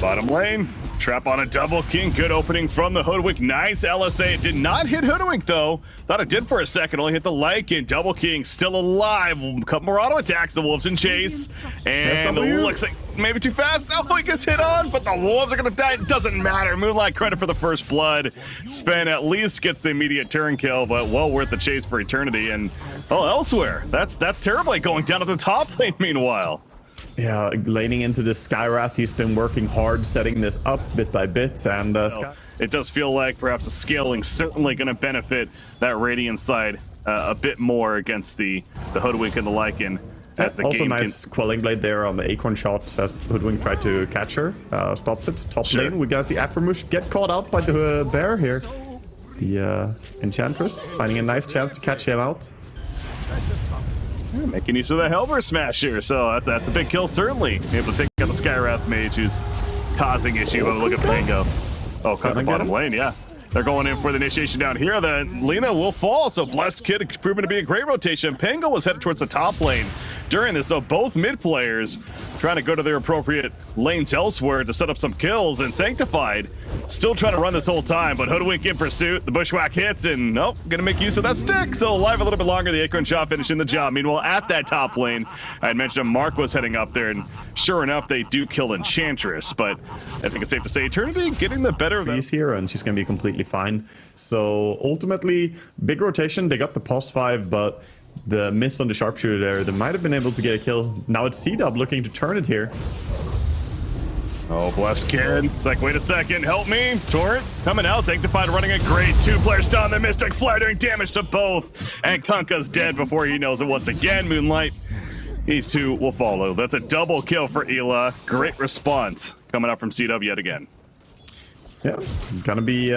Bottom lane, trap on a double king. Good opening from the Hoodwink. Nice LSA. Did not hit Hoodwink though. Thought it did for a second. Only hit the Lycan. Double king still alive. A couple more auto attacks. The Wolves in chase. And it looks like maybe too fast. Oh, he gets hit on, but the Wolves are going to die. It doesn't matter. Moonlight credit for the first blood. Sven at least gets the immediate turn kill, but well worth the chase for eternity. And elsewhere, that's Terrorblade going down to the top lane meanwhile. Yeah, laning into the Skywrath, he's been working hard, setting this up bit by bit, and it does feel like perhaps the scaling certainly going to benefit that Radiant side a bit more against the Hoodwink and the Lycan. As the also game nice Quelling Blade there on the Acorn shot as Hoodwink tried to catch her, stops it. Top lane, we gotta see Aphromush get caught out by the bear here. The Enchantress finding a nice chance to catch him out. Yeah, making use of the Helver Smasher, so that's a big kill certainly. Able to take out the Skywrath mage who's causing issue. But look at Pango. Oh, cut the bottom lane, yeah. They're going in for the initiation down here. The Lina will fall, so Blessed Kid proven to be a great rotation. Pango was headed towards the top lane during this, so both mid players trying to go to their appropriate lanes elsewhere to set up some kills, and Sanctified still trying to run this whole time, but Hoodwink in pursuit. The Bushwhack hits, and nope, gonna make use of that stick, so alive a little bit longer. The Acorn shot finishing the job. Meanwhile, at that top lane, I had mentioned Mark was heading up there, and sure enough, they do kill Enchantress, but I think it's safe to say Eternity getting the better of them. She's here, and she's gonna be completely fine. So ultimately, big rotation. They got the pulse 5, but the miss on the sharpshooter there, they might have been able to get a kill. Now it's CDUB looking to turn it here. Oh, Blessed Kid. It's like, wait a second, help me. Torrent coming out. Sanctified running a great two-player stun. The Mystic Flare doing damage to both. And Kunkka's dead before he knows it once again. Moonlight, these two will follow. That's a double kill for Ela. Great response coming up from CDUB yet again. Yeah, gonna be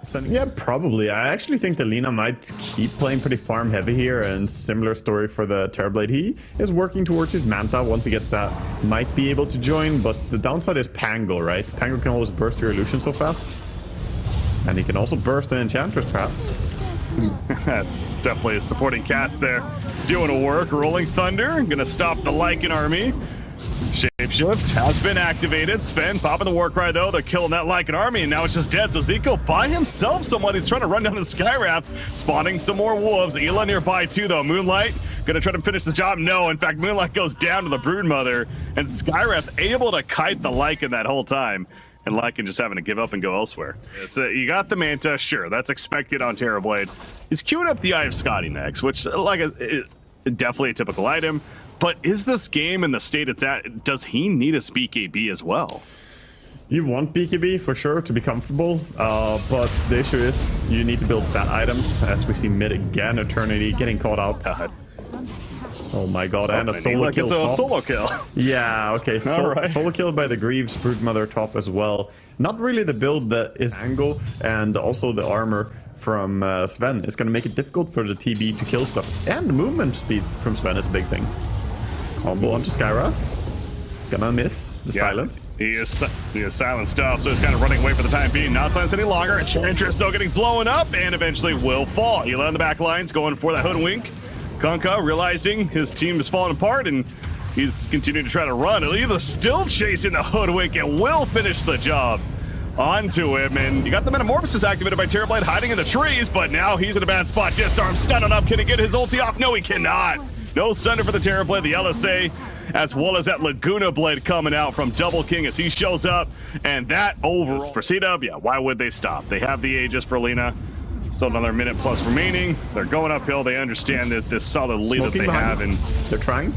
sending. Yeah, probably. I actually think that Lina might keep playing pretty farm heavy here, and similar story for the Terrorblade. He is working towards his Manta. Once he gets that, might be able to join, but the downside is Pango, right? Pango can always burst your illusion so fast, and he can also burst an Enchantress, perhaps. That's definitely a supporting cast there. Doing a work. Rolling Thunder, gonna stop the Lycan army. Shapeshift has been activated. Sven popping the war cry though. They're killing that Lycan army, and now it's just dead. So Zico by himself, somewhat. He's trying to run down the Skywrath, spawning some more wolves. Ela nearby too though. Moonlight gonna try to finish the job. No, in fact, Moonlight goes down to the Broodmother, and Skywrath able to kite the Lycan that whole time. And Lycan just having to give up and go elsewhere. So you got the Manta, sure, that's expected on Terrorblade. He's queuing up the Eye of Scotty next, which definitely a typical item. But is this game in the state it's at, does he need a BKB as well? You want BKB for sure to be comfortable, but the issue is you need to build stat items, as we see mid again, Eternity getting caught out. Oh my god, and a solo kill top. A solo kill. Yeah, okay, solo kill by the Greaves, Broodmother top as well. Not really the build that is angle, and also the armor from Sven is going to make it difficult for the TB to kill stuff. And the movement speed from Sven is a big thing. Combo onto Skywrath. Gonna miss the silence. He is silenced up, so he's kind of running away for the time being. Not silenced any longer. Enchantress though getting blown up and eventually will fall. Ela on the back lines going for that Hoodwink. Kunkka realizing his team is falling apart and he's continuing to try to run. Ela still chasing the Hoodwink and will finish the job onto him. And you got the Metamorphosis activated by Terrorblade hiding in the trees, but now he's in a bad spot. Disarm, stunning up. Can he get his ulti off? No, he cannot. No Sunder for the Terrorblade, the LSA, as well as that Laguna Blade coming out from Double King as he shows up. And that overall for CDUB, yeah, why would they stop? They have the Aegis for Lina. Still another minute plus remaining. They're going uphill. They understand that this solid lead that they have, and they're trying.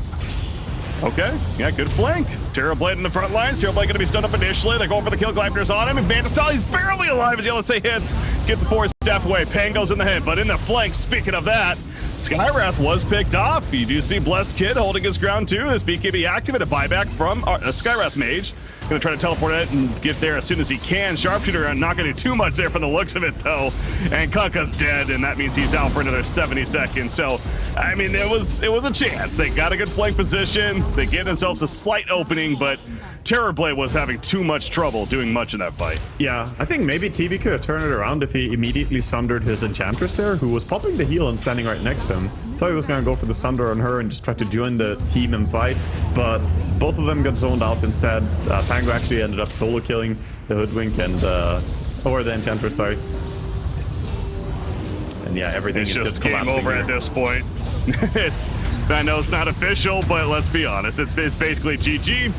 Okay, yeah, good flank. Terrorblade in the front lines. Terrorblade going to be stunned up initially. They're going for the kill gliders on him, and Bandistyle, he's barely alive as the LSA hits. Gets the force step away. Pango's in the hit, but in the flank, speaking of that, Skywrath was picked off. You do see Blessed Kid holding his ground too. This BKB activated a buyback from a Skywrath mage. Gonna try to teleport it and get there as soon as he can. Sharpshooter not gonna do too much there from the looks of it though. And Kunkka's dead, and that means he's out for another 70 seconds. So, I mean, it was a chance. They got a good flank position. They gave themselves a slight opening, but Terrorblade was having too much trouble doing much in that fight. Yeah, I think maybe TB could have turned it around if he immediately sundered his Enchantress there, who was popping the heal and standing right next to him. Thought he was going to go for the sunder on her and just try to join the team and fight, but both of them got zoned out instead. Pango actually ended up solo killing the Hoodwink and, or the Enchantress, sorry. And yeah, everything is just game collapsing over here. at this point. I know it's not official, but let's be honest. It's basically GG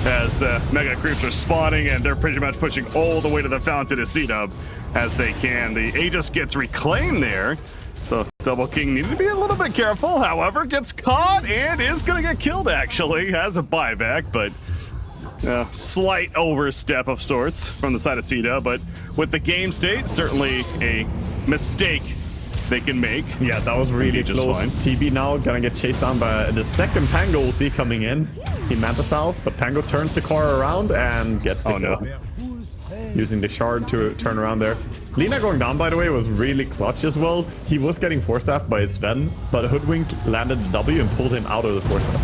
as the Mega Creeps are spawning, and they're pretty much pushing all the way to the fountain of CDUB as they can. The Aegis gets reclaimed there, so Double King needed to be a little bit careful. However, gets caught and is going to get killed, actually. Has a buyback, but slight overstep of sorts from the side of CDUB. But with the game state, certainly a mistake they can make. Yeah, that was really close. Fine. TB now gonna get chased down by the second Pango ulti coming in. He Manta styles, but Pango turns the car around and gets the kill. No. Using the shard to turn around there. Lina going down, by the way, was really clutch as well. He was getting force staff by Sven, but Hoodwink landed the W and pulled him out of the force staff.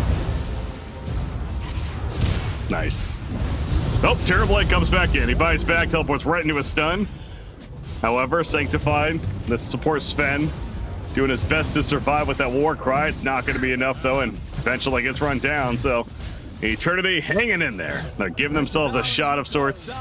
Nice. Oh, Terrorblade comes back in. He buys back, teleports right into a stun. However, Sanctified, the support Sven, doing his best to survive with that war cry. It's not going to be enough, though, and eventually gets run down. So, Eternity hanging in there. They're giving themselves a shot of sorts.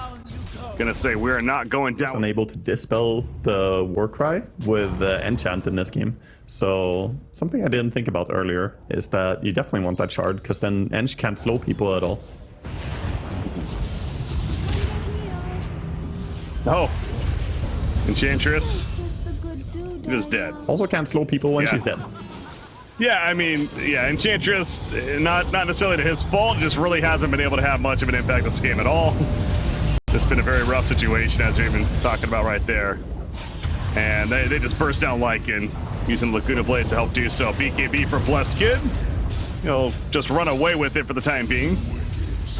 Gonna say we're not going down. Unable to dispel the war cry with enchant in this game. So, something I didn't think about earlier is that you definitely want that shard, because then Ench can't slow people at all. Oh. Enchantress is dead. Also can't slow people when she's dead. Yeah, I mean, yeah, Enchantress, not necessarily to his fault, just really hasn't been able to have much of an impact on this game at all. It's been a very rough situation, as we've been talking about right there. And they just burst down Lycan, using Laguna Blade to help do so. BKB for Blessed Kid. He'll just run away with it for the time being,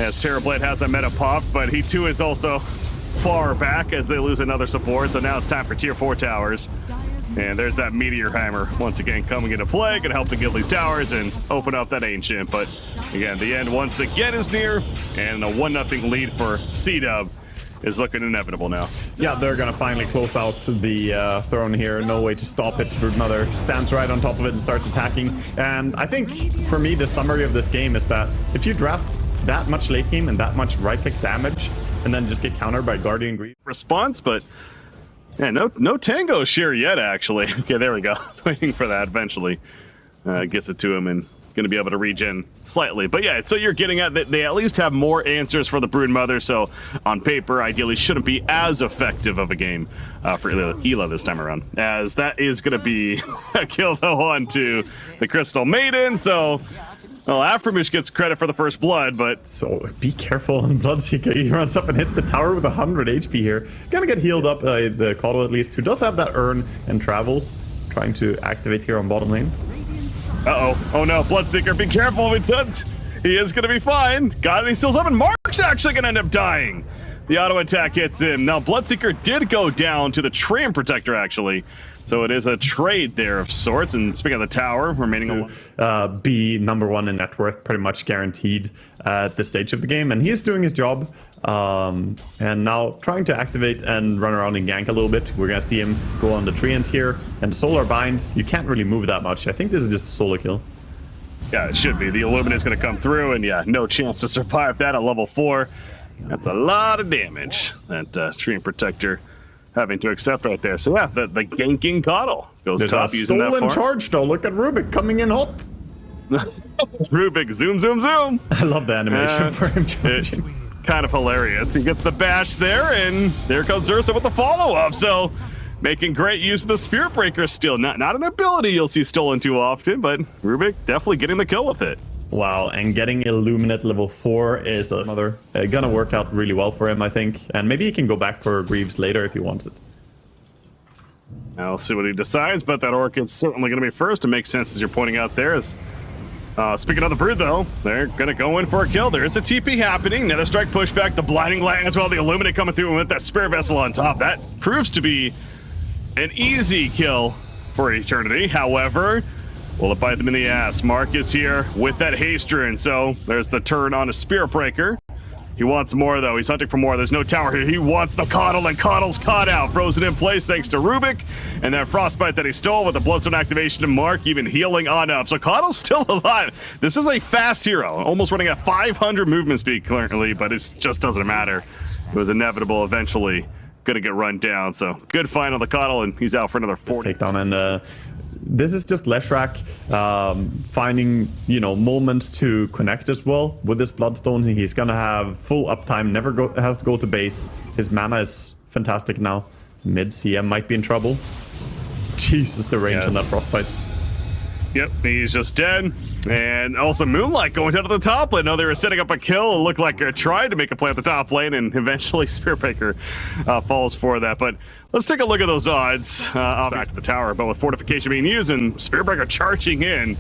as Terrorblade has a meta pop, but he too is also far back as they lose another support. So now it's time for tier 4 towers. And there's that Meteor Hammer once again coming into play, gonna help the guild these towers and open up that Ancient. But again, the end once again is near, and a 1-0 lead for CDUB is looking inevitable now. Yeah, they're gonna finally close out the throne here. No way to stop it. Broodmother stands right on top of it and starts attacking. And I think, for me, the summary of this game is that if you draft that much late game and that much right-click damage, and then just get countered by Guardian Greed response, but yeah, no tango share yet, actually. Okay, there we go. Waiting for that eventually. Gets it to him and going to be able to regen slightly. But yeah, so you're getting at that they at least have more answers for the Broodmother, so on paper, ideally shouldn't be as effective of a game for Hila this time around, as that is going to be a kill though onto the Crystal Maiden. So, well, Aftermish gets credit for the first blood, but... So, be careful on Bloodseeker. He runs up and hits the tower with 100 HP here. Gonna get healed up by the Caudal at least, who does have that urn and travels. Trying to activate here on bottom lane. Uh-oh. Oh no, Bloodseeker, be careful. He is gonna be fine. Got it, he steals up, and Mark's actually gonna end up dying. The auto attack hits in. Now, Bloodseeker did go down to the Tram Protector, actually. So it is a trade there of sorts. And speaking of the tower, remaining be #1 in net worth, pretty much guaranteed at this stage of the game. And he is doing his job. And now trying to activate and run around and gank a little bit. We're going to see him go on the Treant here. And Solar Bind, you can't really move that much. I think this is just a solo kill. Yeah, it should be. The Illuminate's going to come through, and yeah, no chance to survive that at level 4. That's a lot of damage that Treant Protector having to accept right there. So yeah, the ganking Caudal goes There's top a using that stolen farm. charge though. Look at Rubik coming in hot. Rubik, zoom, zoom, zoom. I love the animation for him charging. Kind of hilarious. He gets the bash there, and there comes Ursa with the follow-up. So making great use of the Spirit Breaker still. Not an ability you'll see stolen too often, but Rubik definitely getting the kill with it. Wow, and getting Illuminate level 4 is gonna work out really well for him, I think. And maybe he can go back for Greaves later if he wants it. Now we'll see what he decides, but that Orchid's certainly going to be first. It makes sense, as you're pointing out there. Speaking of the Brood, though, they're going to go in for a kill. There is a TP happening. Nether Strike pushback, the Blinding Light as well. The Illuminate coming through with that Spirit Vessel on top. That proves to be an easy kill for Eternity. However, will it bite them in the ass? Mark is here with that Haster, and so there's the turn on a Spirit Breaker. He wants more, though. He's hunting for more. There's no tower here. He wants the Coddle, and Coddle's caught out. Frozen in place thanks to Rubik. And that Frostbite that he stole with the Bloodstone activation to Mark, even healing on up. So Coddle's still alive. This is a fast hero. Almost running at 500 movement speed currently, but it just doesn't matter. It was inevitable eventually. Gonna get run down. So good find on the Coddle, and he's out for another 40. Takedown, and this is just Leshrac finding, you know, moments to connect as well with this Bloodstone. He's gonna have full uptime, never has to go to base. His mana is fantastic now. Mid CM might be in trouble. Jesus, the range on that Frostbite. Yep, he's just dead. And also Moonlight going down to the top lane. No, they were setting up a kill. It looked like they're trying to make a play at the top lane, and eventually Spearbreaker falls for that. But let's take a look at those odds. Back to the tower, but with Fortification being used and Spearbreaker charging in.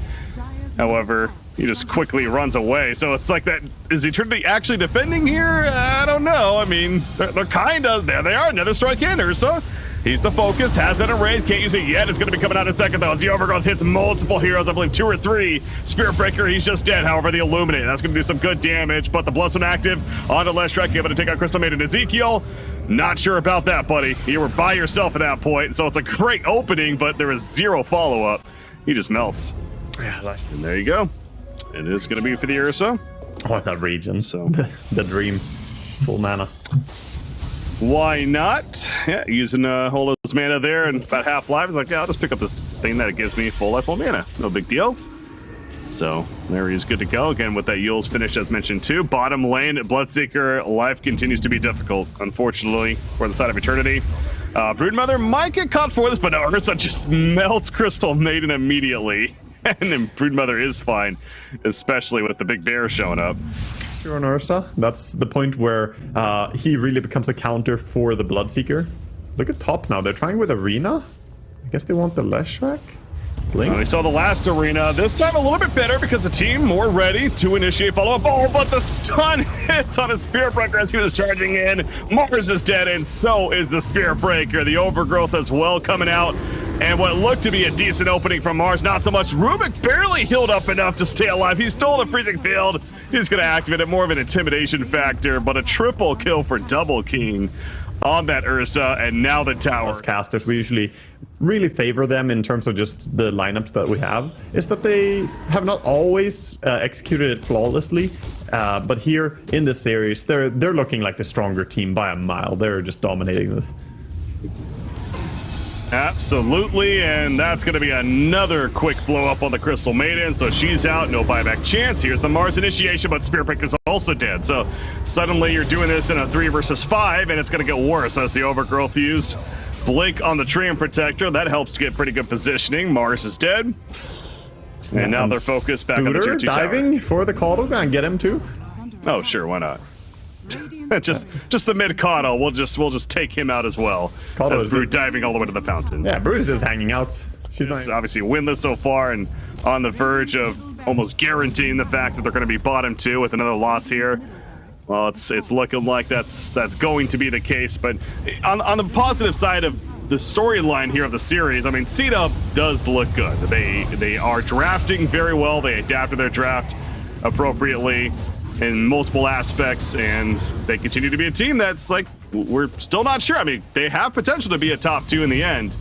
However, he just quickly runs away. So it's like that. Is Eternity actually defending here? I don't know. I mean, they're kind of. There they are. Another strike in, Ursa. He's the focus, has that array, can't use it yet. It's going to be coming out in a second, though, as the Overgrowth hits multiple heroes, I believe 2 or 3. Spearbreaker, he's just dead. However, the Illuminate, that's going to do some good damage, but the Bloodstone active onto Leshrac, able to take out Crystal Maiden Ezekiel. Not sure about that, buddy. You were by yourself at that point, so it's a great opening, but there is 0 follow-up. He just melts. Yeah, and there you go. It is going to be for the Ursa. Oh, that region. So the dream. Full mana. Why not? Yeah, using all those mana there and about half life. It's like, yeah, I'll just pick up this thing that gives me full life, full mana. No big deal. So there he's good to go. Again, with that Yule's finish as mentioned too. Bottom lane, Bloodseeker, life continues to be difficult, unfortunately, for the side of Eternity. Broodmother might get caught for this, but no, Ursa just melts Crystal Maiden immediately. And then Broodmother is fine, especially with the big bear showing up. On Ursa, that's the point where he really becomes a counter for the Bloodseeker. Look at top now. They're trying with Arena. I guess they want the Leshrac. We saw the last Arena. This time a little bit better because the team more ready to initiate follow-up. Oh, but the stun hits on a Spearbreaker as he was charging in. Mars is dead, and so is the Spearbreaker. The Overgrowth as well coming out. And what looked to be a decent opening from Mars, not so much. Rubik barely healed up enough to stay alive. He stole the freezing field. He's going to activate it, more of an intimidation factor, but a triple kill for Double King on that Ursa, and now the tower. As casters, we usually really favor them in terms of just the lineups that we have, is that they have not always executed it flawlessly, but here in this series, they're looking like the stronger team by a mile. They're just dominating this. Absolutely, and that's going to be another quick blow up on the Crystal Maiden, so she's out, no buyback chance. Here's the Mars initiation, but Spearbreaker's also dead, so suddenly you're doing this in a 3 versus 5, and it's going to get worse as the Overgrowth use Blink on the Treant Protector. That helps to get pretty good positioning. Mars is dead, and now they're focused back on the tier 2 diving tower. for the Coddle, and get him too. Oh, sure, why not? just the mid Coddle. We'll just take him out as well. Coddle is Brood diving all the way to the fountain. Yeah, Brood is just hanging out. She's not obviously winless so far and on the verge of almost guaranteeing the fact that they're going to be bottom 2 with another loss here. Well, it's looking like that's going to be the case. But on the positive side of the storyline here of the series, I mean, CDUB does look good. They are drafting very well. They adapted their draft appropriately in multiple aspects, and they continue to be a team that's like, we're still not sure. I mean, they have potential to be a top 2 in the end.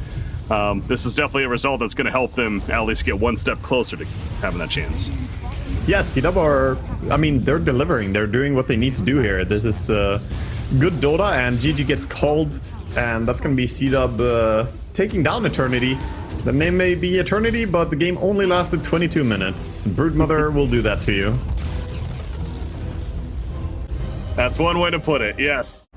This is definitely a result that's going to help them at least get one step closer to having that chance. Yes, CDUB are, I mean, they're delivering. They're doing what they need to do here. This is good Dota, and GG gets called, and that's going to be CDUB taking down Eternity. The name may be Eternity, but the game only lasted 22 minutes. Broodmother will do that to you. That's one way to put it, yes.